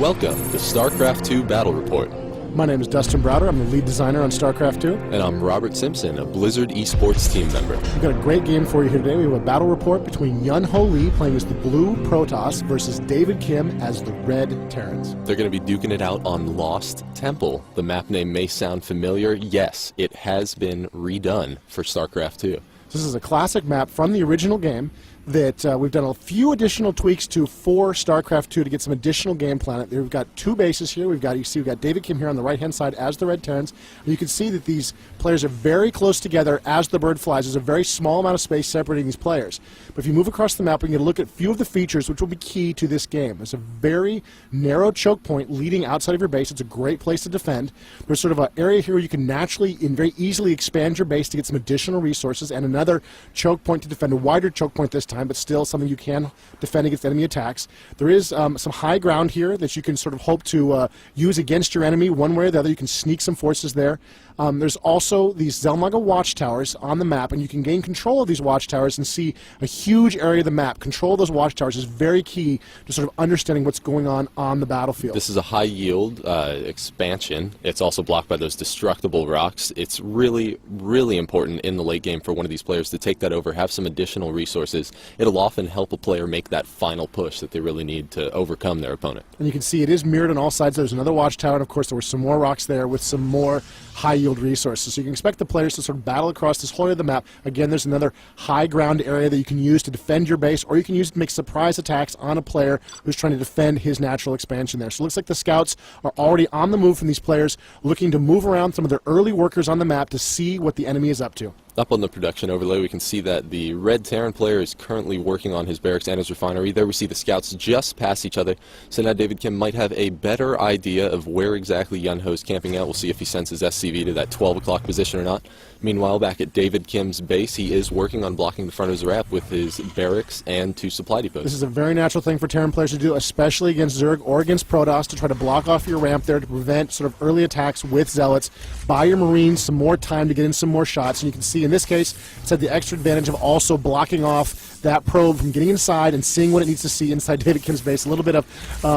Welcome to StarCraft 2 Battle Report. My name is Dustin Browder. I'm the lead designer on StarCraft 2. And I'm Robert Simpson, a Blizzard esports team member. We've got a great game for you here today. We have a battle report between Yun-Ho Lee playing as the blue Protoss versus David Kim as the red Terrans. They're going to be duking it out on Lost Temple. The map name may sound familiar. Yes, it has been redone for StarCraft 2. This is a classic map from the original game that we've done a few additional tweaks to for StarCraft 2 to get some additional game plan. We've got two bases here. We've got David Kim here on the right-hand side as the Red Terrans. And you can see that these players are very close together as the bird flies. There's a very small amount of space separating these players. But if you move across the map, we can get a look at a few of the features which will be key to this game. There's a very narrow choke point leading outside of your base. It's a great place to defend. There's sort of an area here where you can naturally and very easily expand your base to get some additional resources, and another choke point to defend, a wider choke point this time, but still something you can defend against enemy attacks. There is some high ground here that you can sort of hope to use against your enemy one way or the other. You can sneak some forces there. There's also these Zelmaga watchtowers on the map, and you can gain control of these watchtowers and see a huge area of the map. Control of those watchtowers is very key to sort of understanding what's going on the battlefield. This is a high-yield expansion. It's also blocked by those destructible rocks. It's really, really important in the late game for one of these players to take that over, have some additional resources. It'll often help a player make that final push that they really need to overcome their opponent. And you can see it is mirrored on all sides. There's another watchtower, and of course there were some more rocks there with some more high-yield resources. So you can expect the players to sort of battle across this whole area of the map. Again, there's another high ground area that you can use to defend your base, or you can use it to make surprise attacks on a player who's trying to defend his natural expansion there. So it looks like the scouts are already on the move from these players, looking to move around some of their early workers on the map to see what the enemy is up to. Up on the production overlay, we can see that the Red Terran player is currently working on his barracks and his refinery. There we see the scouts just past each other, so now David Kim might have a better idea of where exactly Yun-Ho's camping out. We'll see if he sends his SCV to that 12 o'clock position or not. Meanwhile, back at David Kim's base, he is working on blocking the front of his ramp with his barracks and two supply depots. This is a very natural thing for Terran players to do, especially against Zerg or against Protoss, to try to block off your ramp there to prevent sort of early attacks with Zealots. Buy your Marines some more time to get in some more shots, and you can see in this case it's had the extra advantage of also blocking off that probe from getting inside and seeing what it needs to see inside David Kim's base. A little bit of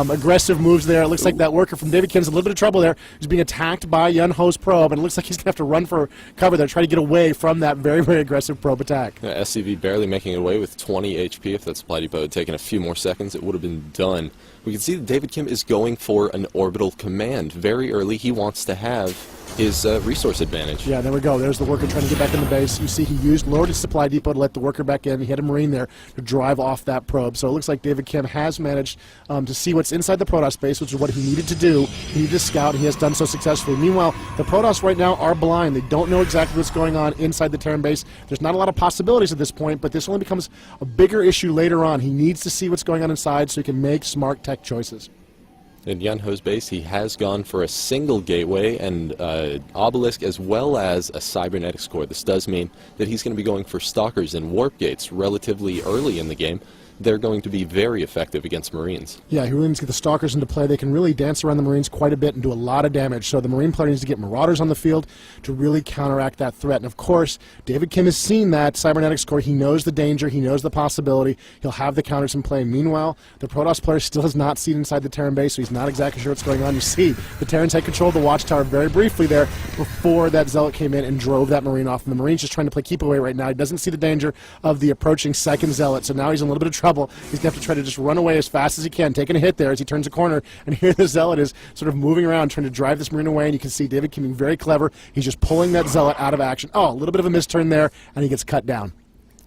aggressive moves there. It looks like that worker from David Kim's in a little bit of trouble there. He's being attacked by Yun-Ho's probe, and it looks like he's going to have to run for cover there, try to get away from that very, very aggressive probe attack. Yeah, SCV barely making it away with 20 HP. If that supply depot had taken a few more seconds, it would have been done. We can see that David Kim is going for an orbital command. Very early, he wants to have his resource advantage. Yeah, there we go. There's the worker trying to get back in the base. You see he lowered his supply depot to let the worker back in. He had a Marine there to drive off that probe. So it looks like David Kim has managed to see what's inside the Protoss base, which is what he needed to do. He needed to scout, and he has done so successfully. Meanwhile, the Protoss right now are blind. They don't know exactly what's going on inside the Terran base. There's not a lot of possibilities at this point, but this only becomes a bigger issue later on. He needs to see what's going on inside so he can make smart tech choices. In Yun-Ho's base, he has gone for a single gateway and obelisk as well as a cybernetics core. This does mean that he's going to be going for stalkers and warp gates relatively early in the game. They're going to be very effective against Marines. Yeah, he really needs to get the Stalkers into play. They can really dance around the Marines quite a bit and do a lot of damage. So the Marine player needs to get Marauders on the field to really counteract that threat. And of course, David Kim has seen that cybernetics core. He knows the danger. He knows the possibility. He'll have the counters in play. Meanwhile, the Protoss player still has not seen inside the Terran base, so he's not exactly sure what's going on. You see, the Terrans had control of the Watchtower very briefly there before that Zealot came in and drove that Marine off. And the Marine's just trying to play keep away right now. He doesn't see the danger of the approaching second Zealot, so now he's in a little bit of trouble. He's going to have to try to just run away as fast as he can, taking a hit there as he turns a corner, and here the Zealot is sort of moving around trying to drive this Marine away, and you can see David Kim being very clever. He's just pulling that Zealot out of action. Oh, a little bit of a misturn there, and he gets cut down.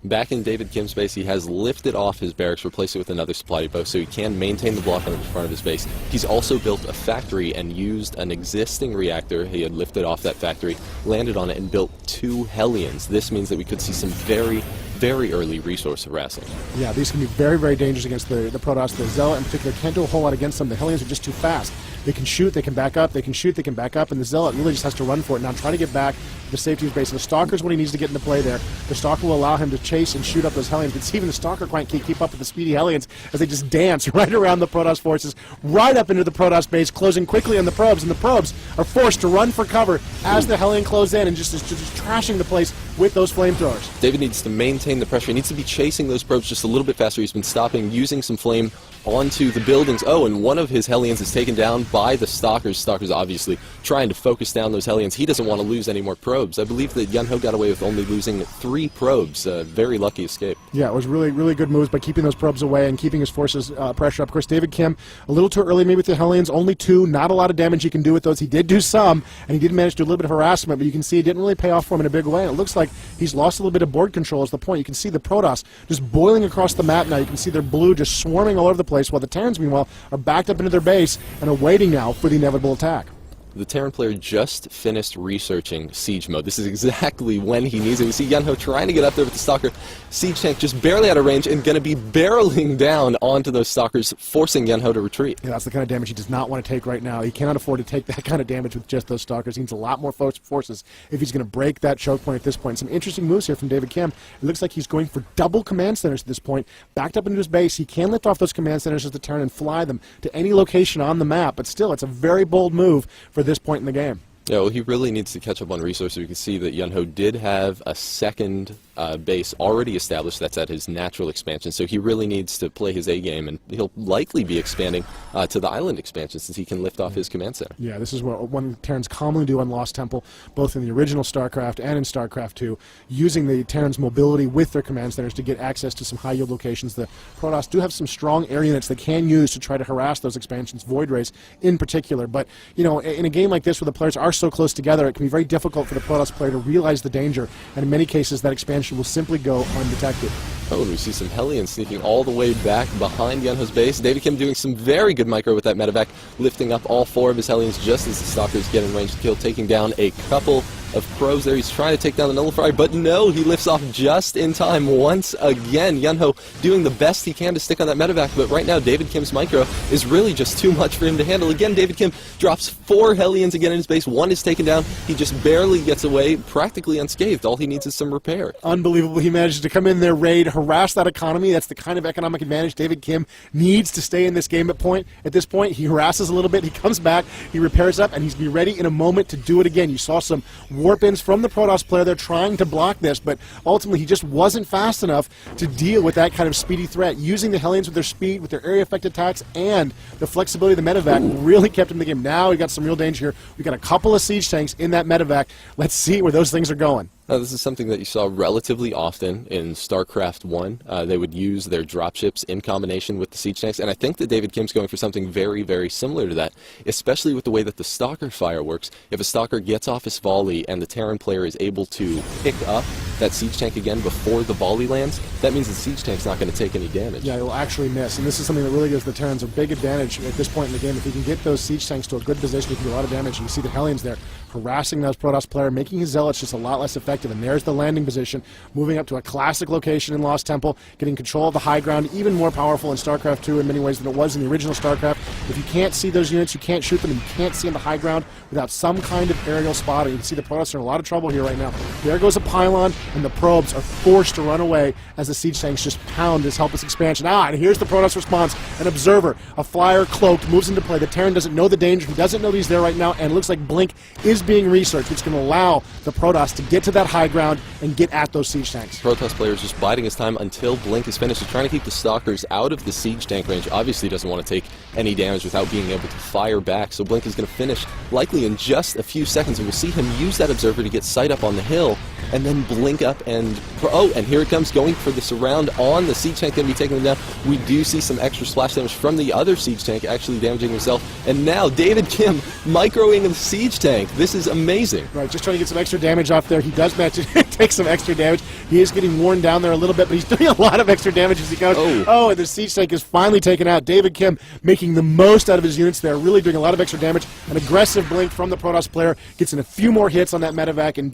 Back in David Kim's base, he has lifted off his barracks, replaced it with another supply depot, so he can maintain the block on the front of his base. He's also built a factory and used an existing reactor. He had lifted off that factory, landed on it, and built 2 Hellions. This means that we could see some very, very early resource harassing. Yeah, these can be very, very dangerous against the Protoss. The Zealot in particular can't do a whole lot against them. The Hellions are just too fast. They can shoot, they can back up, they can shoot, they can back up, and the Zealot really just has to run for it. Now try to get back to the safety of his base. And the Stalker is what he needs to get into play there. The Stalker will allow him to chase and shoot up those Hellions, but even the Stalker can't keep up with the speedy Hellions as they just dance right around the Protoss forces, right up into the Protoss base, closing quickly on the probes, and the probes are forced to run for cover as the Hellion close in and just trashing the place with those flamethrowers. David needs to maintain the pressure. He needs to be chasing those probes just a little bit faster. He's been stopping, using some flame onto the buildings. Oh, and one of his Hellions is taken down by the Stalkers. Stalkers obviously trying to focus down those Hellions. He doesn't want to lose any more probes. I believe that Yunho got away with only losing 3 probes. Very lucky escape. Yeah, it was really, really good moves by keeping those probes away and keeping his forces pressure up. Of course, David Kim, a little too early maybe with the Hellions. Only 2, not a lot of damage he can do with those. He did do some, and he did manage to do a little bit of harassment, but you can see it didn't really pay off for him in a big way. And it looks like he's lost a little bit of board control is the point. You can see the Protoss just boiling across the map now. You can see their blue just swarming all over the place, while the Terrans, meanwhile, are backed up into their base and are waiting now for the inevitable attack. The Terran player just finished researching siege mode. This is exactly when he needs it. We see Yunho trying to get up there with the Stalker. Siege tank just barely out of range and going to be barreling down onto those Stalkers, forcing Yunho to retreat. Yeah, that's the kind of damage he does not want to take right now. He cannot afford to take that kind of damage with just those Stalkers. He needs a lot more forces if he's going to break that choke point at this point. Some interesting moves here from David Kim. It looks like he's going for double command centers at this point. Backed up into his base, he can lift off those command centers as the Terran and fly them to any location on the map, but still, it's a very bold move for this point in the game. Yeah, well, he really needs to catch up on resources. You can see that Yunho did have a second base already established that's at his natural expansion, so he really needs to play his A game, and he'll likely be expanding to the island expansion since he can lift off his command center. Yeah, this is what one Terrans commonly do on Lost Temple, both in the original StarCraft and in StarCraft 2, using the Terrans' mobility with their command centers to get access to some high-yield locations. The Protoss do have some strong air units they can use to try to harass those expansions, Void Rays in particular, but, you know, in a game like this where the players are so close together, it can be very difficult for the Protoss player to realize the danger, and in many cases that expansion will simply go undetected. Oh, and we see some Hellions sneaking all the way back behind Yunho's base. David Kim doing some very good micro with that medevac, lifting up all 4 of his Hellions just as the Stalkers get in range to kill, taking down a couple of probes there. He's trying to take down the Nullifier, but no, he lifts off just in time once again. Yunho doing the best he can to stick on that medevac, but right now David Kim's micro is really just too much for him to handle. Again, David Kim drops 4 Hellions again in his base. 1 is taken down. He just barely gets away, practically unscathed. All he needs is some repair. Unbelievable. He manages to come in there, raid, harass that economy. That's the kind of economic advantage David Kim needs to stay in this game at this point. He harasses a little bit, he comes back, he repairs up, and he's be ready in a moment to do it again. You saw some warp-ins from the Protoss player there trying to block this, but ultimately he just wasn't fast enough to deal with that kind of speedy threat. Using the Hellions with their speed, with their area-effect attacks, and the flexibility of the medevac really kept him in the game. Now we got some real danger here. We got a couple of siege tanks in that medevac. Let's see where those things are going. Now, this is something that you saw relatively often in StarCraft 1. They would use their dropships in combination with the siege tanks, and I think that David Kim's going for something very, very similar to that, especially with the way that the Stalker fire works. If a Stalker gets off his volley and the Terran player is able to pick up that siege tank again before the volley lands, that means the siege tank's not going to take any damage. Yeah, it'll actually miss, and this is something that really gives the Terrans a big advantage at this point in the game. If he can get those siege tanks to a good position, he can do a lot of damage. And you see the Hellions there harassing those Protoss player, making his Zealots just a lot less effective. And there's the landing position, moving up to a classic location in Lost Temple, getting control of the high ground, even more powerful in StarCraft 2 in many ways than it was in the original StarCraft. If you can't see those units, you can't shoot them, and you can't see on the high ground without some kind of aerial spotting. You can see the Protoss are in a lot of trouble here right now. There goes a pylon, and the probes are forced to run away as the siege tanks just pound this helpless expansion. And here's the Protoss response. An observer, a flyer cloaked, moves into play. The Terran doesn't know the danger. He doesn't know he's there right now, and it looks like Blink is being researched, which can allow the Protoss to get to that high ground and get at those siege tanks. Protoss player is just biding his time until Blink is finished. He's trying to keep the Stalkers out of the siege tank range. Obviously doesn't want to take any damage without being able to fire back, so Blink is going to finish likely in just a few seconds, and we'll see him use that observer to get sight up on the hill, and then blink up and... Oh, and here it comes, going for the surround on the siege tank, going to be taking them down. We do see some extra splash damage from the other siege tank, actually damaging himself, and now David Kim microing the siege tank. This is amazing. Right, just trying to get some extra damage off there. He does manage to take some extra damage. He is getting worn down there a little bit, but he's doing a lot of extra damage as he goes. Oh, and the siege tank is finally taken out. David Kim making the most out of his units there, really doing a lot of extra damage. An aggressive blink from the Protoss player gets in a few more hits on that medevac, and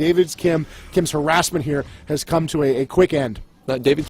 Kim's harassment here has come to a quick end. David